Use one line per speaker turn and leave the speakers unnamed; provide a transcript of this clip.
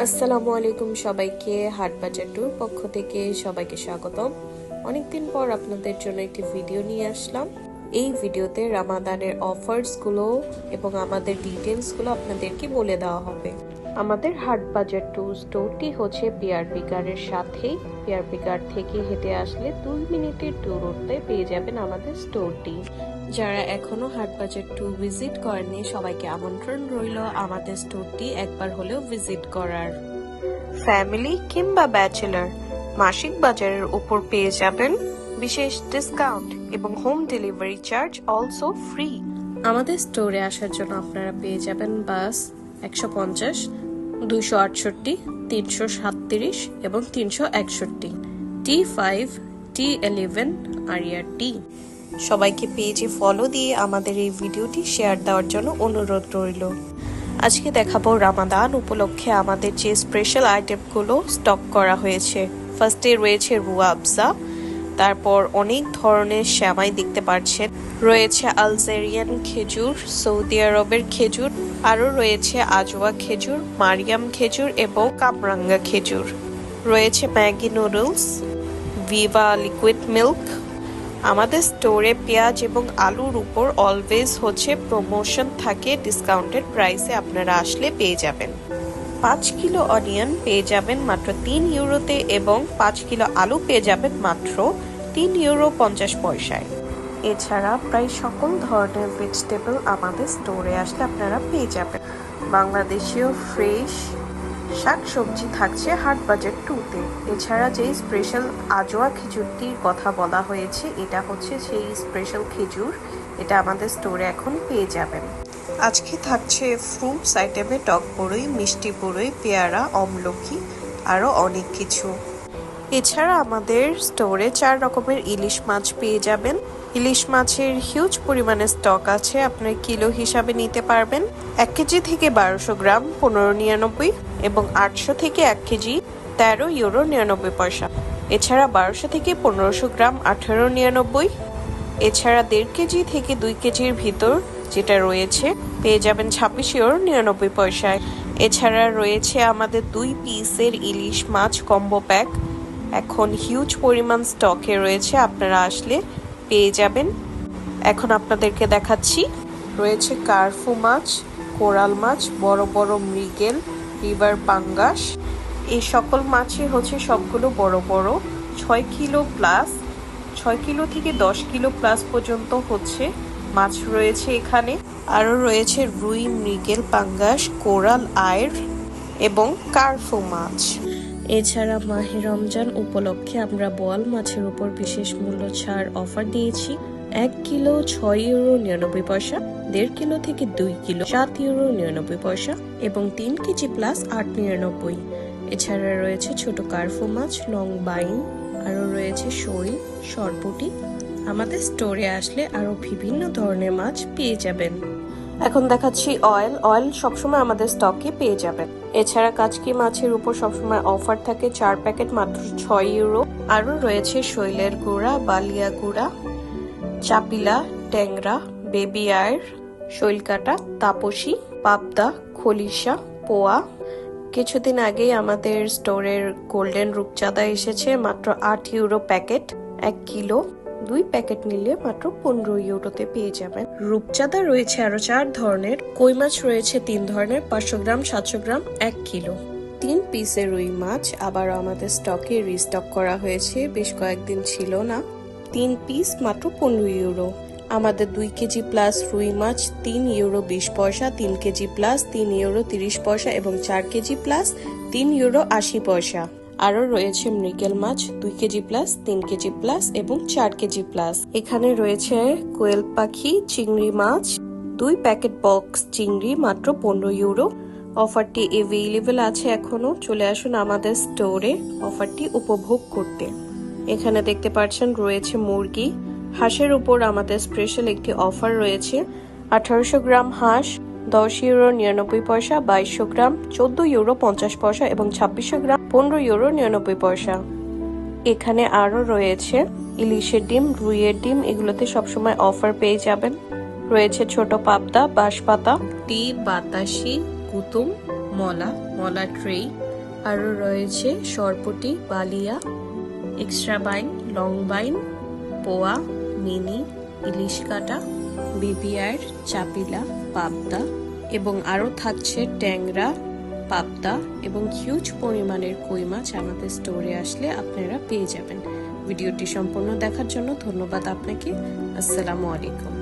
আসসালামু আলাইকুম সবাইকে, হাটবাজার টুর পক্ষ থেকে সবাইকে স্বাগতম। অনেকদিন পর আপনাদের জন্য একটি ভিডিও নিয়ে আসলাম। এই ভিডিওতে রামাদানের অফার্সগুলো এবং আমাদের ডিটেলসগুলো আপনাদেরকে বলে দেওয়া হবে। আমাদের হাটবাজার টুর স্টোরটি হচ্ছে পিআরপি গার্ডের সাথেই। পিআরপি গার্ড থেকে হেঁটে আসলে 2 মিনিটের দূরত্বে পেয়ে যাবেন আমাদের স্টোরটি। যারা এখনো হাটবাজার টু ভিজিট করেননি সবাইকে আমন্ত্রণ রইল আমাদের স্টোরটি একবার হলেও ভিজিট করার। ফ্যামিলি কিংবা ব্যাচেলার মাসিক বাজারের উপর পেয়ে যাবেন বিশেষ ডিসকাউন্ট এবং home delivery charge also free. আমাদের স্টোরে আসার জন্য আপনারা পেয়ে যাবেন বাস 150, 268, 337 এবং 361, T5, T11 আরিয়া টি। সবাইকে পেজে ফলো দিয়ে আমাদের এই ভিডিওটি শেয়ার দেওয়ার জন্য অনুরোধ রইল। আজকে দেখাবো রামাদান উপলক্ষে আমাদের যে স্পেশাল আইটেমগুলো স্টক করা হয়েছে। ফার্স্টে রয়েছে রুয়া আফজা, তারপর অনেক ধরনের সেমাই দেখতে পাচ্ছেন, রয়েছে আলজেরিয়ান খেজুর, সৌদি আরবের খেজুর, আরও রয়েছে আজওয়া খেজুর, মারিয়াম খেজুর এবং কামরাঙ্গা খেজুর, রয়েছে Maggi noodles, Viva liquid milk. আমাদের স্টোরে পেঁয়াজ এবং আলুর উপর অলওয়েজ হচ্ছে প্রমোশন থাকে, ডিসকাউন্টেড প্রাইসে আপনারা আসলে পেয়ে যাবেন। 5 কিলো অনিয়ন পেয়ে যাবেন মাত্র 3 ইউরোতে এবং 5 কিলো আলু পেয়ে যাবেন মাত্র 3 ইউরো 50 পয়সায়। এছাড়া প্রায় সকল ধরনের ভেজিটেবল আমাদের স্টোরে আসলে আপনারা পেয়ে যাবেন। বাংলাদেশীয় ফ্রেশ শাকসবজি থাকছে হাটবাজার টুতে। এছাড়া যে স্পেশাল আজওয়া খেজুরটির কথা বলা হয়েছে, এটা হচ্ছে সেই স্পেশাল খেজুর, এটা আমাদের স্টোরে এখন পেয়ে যাবেন। আজকে থাকছে ফ্রুটস আইটেমে টক বড়ই, মিষ্টি বড়ই, পেয়ারা, আমলকি, আরও অনেক কিছু। এছাড়া আমাদের স্টোরে 4 রকমের ইলিশ মাছ পেয়ে যাবেন। ইলিশ মাছের হিউজ পরিমাণে স্টক আছে, আপনার কিলো হিসাবে নিতে পারবেন। 1 কেজি থেকে 1200 গ্রাম 15.99 এবং 800 থেকে 1 কেজি 13 ইউরো 99 পয়সা। এছাড়া 1200 থেকে 1500 গ্রাম 18.99। এছাড়া 1.5 কেজি থেকে 2 কেজির ভিতর যেটা রয়েছে পেয়ে যাবেন 26 ইউরো 99 পয়সায়। এছাড়া রয়েছে আমাদের 2 পিসের ইলিশ মাছ কম্বো প্যাক, এখন হিউজ পরিমাণ স্টকে রয়েছে, আপনারা আসলে পেয়ে যাবেন। এখন আপনাদেরকে দেখাচ্ছি, রয়েছে কার্ফু মাছ, কোরাল মাছ, বড় বড় মৃগেল, রিভার পাঙ্গাস। এই সকল মাছই হচ্ছে সবগুলো বড় বড়, 6 কিলো প্লাস, 6 কিলো থেকে 10 কিলো প্লাস পর্যন্ত হচ্ছে মাছ রয়েছে এখানে। আরও রয়েছে রুই, মৃগেল, পাঙ্গাস, কোরাল, আয়ের এবং কার্ফু মাছ। এছাড়া মাহে রমজান উপলক্ষে আমরা বোয়াল মাছের উপর বিশেষ মূল্য ছাড় অফার দিয়েছি। 1 কিলো 6 ইউরো 99 পয়সা, 1.5 কিলো থেকে 2 কিলো 7 ইউরো 99 পয়সা এবং 3 কেজি প্লাস 8.99। এছাড়া রয়েছে ছোট কার্ফু মাছ, লং বাইন, আরও রয়েছে শৈল, সরপুটি। আমাদের স্টোরে আসলে আরও বিভিন্ন ধরনের মাছ পেয়ে যাবেন। এখন দেখাচ্ছি অয়েল সবসময় আমাদের স্টকে পেয়ে যাবেন। এছাড়া কাচকি মাছের উপর সবসময় অফার থাকে, 4 প্যাকেট মাত্র 6 ইউরো। আরও রয়েছে শৈলের গুঁড়া, বালিয়া গুঁড়া, চাপিলা, ট্যাংরা, বেবি আয়ের, শৈলকাটা, তাপসী, পাবদা, খলিশা, পোয়া। কিছুদিন আগেই আমাদের স্টোরের গোল্ডেন রূপচাঁদা এসেছে মাত্র 8 ইউরো প্যাকেট, 1 কিলো। 2 প্যাকেট নিলে মাত্র 15 ইউরোতে পেয়ে যাবেন। রূপচাঁদা রয়েছে আরো 4 ধরনের, কই মাছ রয়েছে 3 ধরনের, 500 গ্রাম, 700 গ্রাম, 1 কিলো। 3 পিসের রুই মাছ আবার আমাদের স্টকে রিস্টক করা হয়েছে, বেশ কয়েকদিন ছিল না। 3 পিস মাত্র 15 ইউরো। আমাদের 2 কেজি প্লাস রুই মাছ 3 ইউরো 20 পয়সা, 3 কেজি প্লাস 3 ইউরো 30 পয়সা এবং 4 কেজি প্লাস 3 ইউরো 80 পয়সা। আরও রয়েছে মৃগেল মাছ 2 কেজি প্লাস, 3 কেজি প্লাস এবং 4 কেজি প্লাস। এখানে রয়েছে কোয়েল পাখি, চিংড়ি মাছ, 2 প্যাকেট বক্স চিংড়ি মাত্র 15 ইউরো। অফারটি অ্যাভেলেবল আছে এখনো, চলে আসুন আমাদের স্টোরে অফারটি উপভোগ করতে। এখানে দেখতে পাচ্ছেন রয়েছে মুরগি, হাঁসের উপর আমাদের স্পেশাল একটি অফার রয়েছে। 1800 গ্রাম হাঁস 10 ইউরো 99 পয়সা, 2200 গ্রাম 14 ইউরো 50 পয়সা এবং 2600 গ্রাম 15 ইউরো 99 পয়সা। এখানে আরও রয়েছে ইলিশের ডিম, রুইয়ের ডিম, এগুলোতে সবসময় অফার পেয়ে যাবেন। রয়েছে ছোট পাবদা, বাঁশপাতা, টি, বাতাসি, কুতুম, মলা ট্রে, আরও রয়েছে সরপুঁটি, বালিয়া, এক্সট্রা বাইন, লং বাইন, পোয়া, মিনি, ইলিশ কাটা, বিবিআর, চাপিলা, পাবদা এবং আরও থাকছে ট্যাংরা, পাবদা এবং হিউজ পরিমাণের কই মাছ আমাদের স্টোরে আসলে আপনারা পেয়ে যাবেন। ভিডিওটি সম্পূর্ণ দেখার জন্য ধন্যবাদ আপনাকে। আসসালামু আলাইকুম।